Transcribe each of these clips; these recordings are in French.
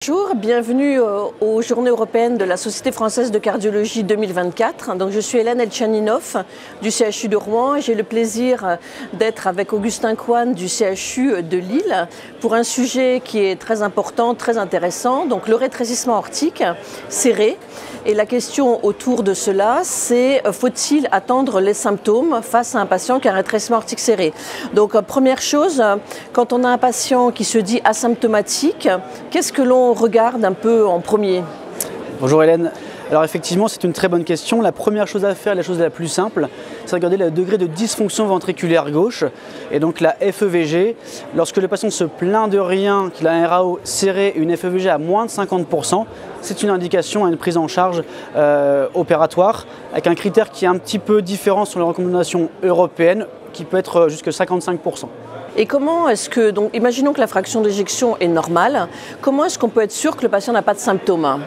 Bonjour, bienvenue aux Journées européennes de la Société française de cardiologie 2024. Donc, je suis Hélène Elchaninov du CHU de Rouen et j'ai le plaisir d'être avec Augustin Coine du CHU de Lille pour un sujet qui est très important, très intéressant, donc le rétrécissement aortique serré. Et la question autour de cela, c'est faut-il attendre les symptômes face à un patient qui a un rétrécissement aortique serré? Donc première chose, quand on a un patient qui se dit asymptomatique, qu'est-ce que l'on regarde un peu en premier? Bonjour Hélène. Alors effectivement, c'est une très bonne question. La première chose à faire, la chose la plus simple, c'est regarder le degré de dysfonction ventriculaire gauche et donc la FEVG. Lorsque le patient se plaint de rien, qu'il a un RAO serré et une FEVG à moins de 50%, c'est une indication à une prise en charge opératoire avec un critère qui est un petit peu différent sur les recommandations européennes qui peut être jusqu'à 55%. Et comment est-ce que, donc imaginons que la fraction d'éjection est normale, comment est-ce qu'on peut être sûr que le patient n'a pas de symptômes?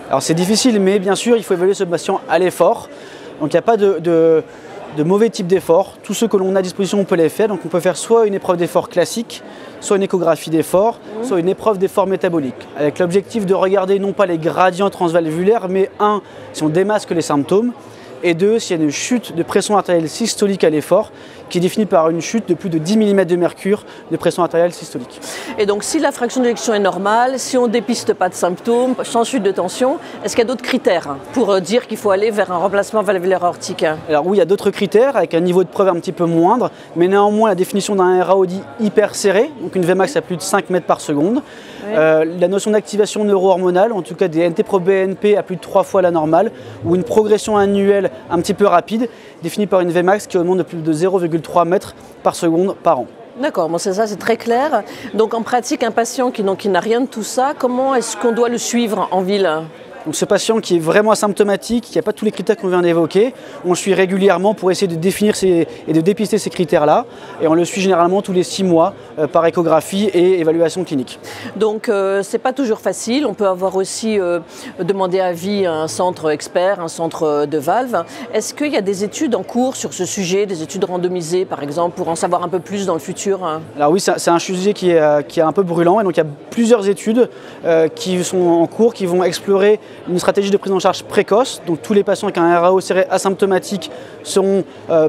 Alors c'est difficile, mais bien sûr, il faut évaluer ce patient à l'effort. Donc il n'y a pas de mauvais type d'effort. Tous ceux que l'on a à disposition, on peut les faire. Donc on peut faire soit une épreuve d'effort classique, soit une échographie d'effort, soit une épreuve d'effort métabolique. Avec l'objectif de regarder non pas les gradients transvalvulaires, mais un, si on démasque les symptômes, et deux, s'il y a une chute de pression artérielle systolique à l'effort, qui est définie par une chute de plus de 10 mm de mercure de pression artérielle systolique. Et donc si la fraction d'éjection est normale, si on ne dépiste pas de symptômes, sans chute de tension, est-ce qu'il y a d'autres critères pour dire qu'il faut aller vers un remplacement valvulaire aortique? Alors oui, il y a d'autres critères avec un niveau de preuve un petit peu moindre, mais néanmoins la définition d'un RAO dit hyper serré, donc une Vmax à plus de 5 mètres par seconde. Oui. La notion d'activation neuro-hormonale, en tout cas des NT-proBNP à plus de 3 fois la normale, ou une progression annuelle un petit peu rapide, définie par une Vmax qui augmente de plus de 0,3 mètres par seconde par an. D'accord, bon, c'est très clair. Donc en pratique, un patient qui n'a rien de tout ça, comment est-ce qu'on doit le suivre en ville? Donc ce patient qui est vraiment asymptomatique, qui n'a pas tous les critères qu'on vient d'évoquer, on le suit régulièrement pour essayer de définir et de dépister ces critères-là. Et on le suit généralement tous les 6 mois par échographie et évaluation clinique. Donc c'est pas toujours facile. On peut avoir aussi demandé avis à un centre expert, un centre de valves. Est-ce qu'il y a des études en cours sur ce sujet, des études randomisées par exemple, pour en savoir un peu plus dans le futur? Alors oui, c'est un sujet qui est un peu brûlant. Et donc il y a plusieurs études qui sont en cours, qui vont explorer une stratégie de prise en charge précoce. Donc tous les patients avec un RAO serré asymptomatique seront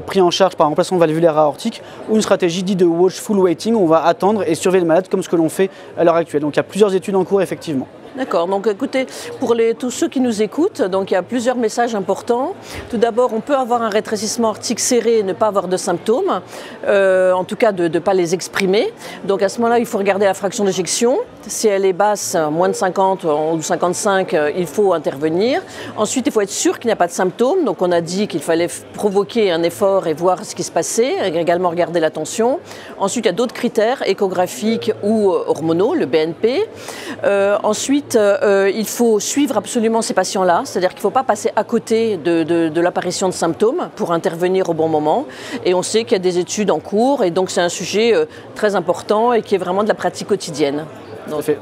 pris en charge par remplacement valvulaire aortique, ou une stratégie dite de watchful waiting où on va attendre et surveiller le malade comme ce que l'on fait à l'heure actuelle. Donc il y a plusieurs études en cours effectivement. D'accord, donc écoutez, pour tous ceux qui nous écoutent, donc il y a plusieurs messages importants. Tout d'abord, on peut avoir un rétrécissement aortique serré et ne pas avoir de symptômes, en tout cas de ne pas les exprimer. Donc à ce moment-là, il faut regarder la fraction d'éjection. Si elle est basse, moins de 50 ou 55, il faut intervenir. Ensuite, il faut être sûr qu'il n'y a pas de symptômes. Donc on a dit qu'il fallait provoquer un effort et voir ce qui se passait, également regarder la tension. Ensuite, il y a d'autres critères, échographiques ou hormonaux, le BNP. Ensuite, il faut suivre absolument ces patients-là, c'est-à-dire qu'il ne faut pas passer à côté de l'apparition de symptômes pour intervenir au bon moment. Et on sait qu'il y a des études en cours et donc c'est un sujet très important et qui est vraiment de la pratique quotidienne. Donc, tout à fait.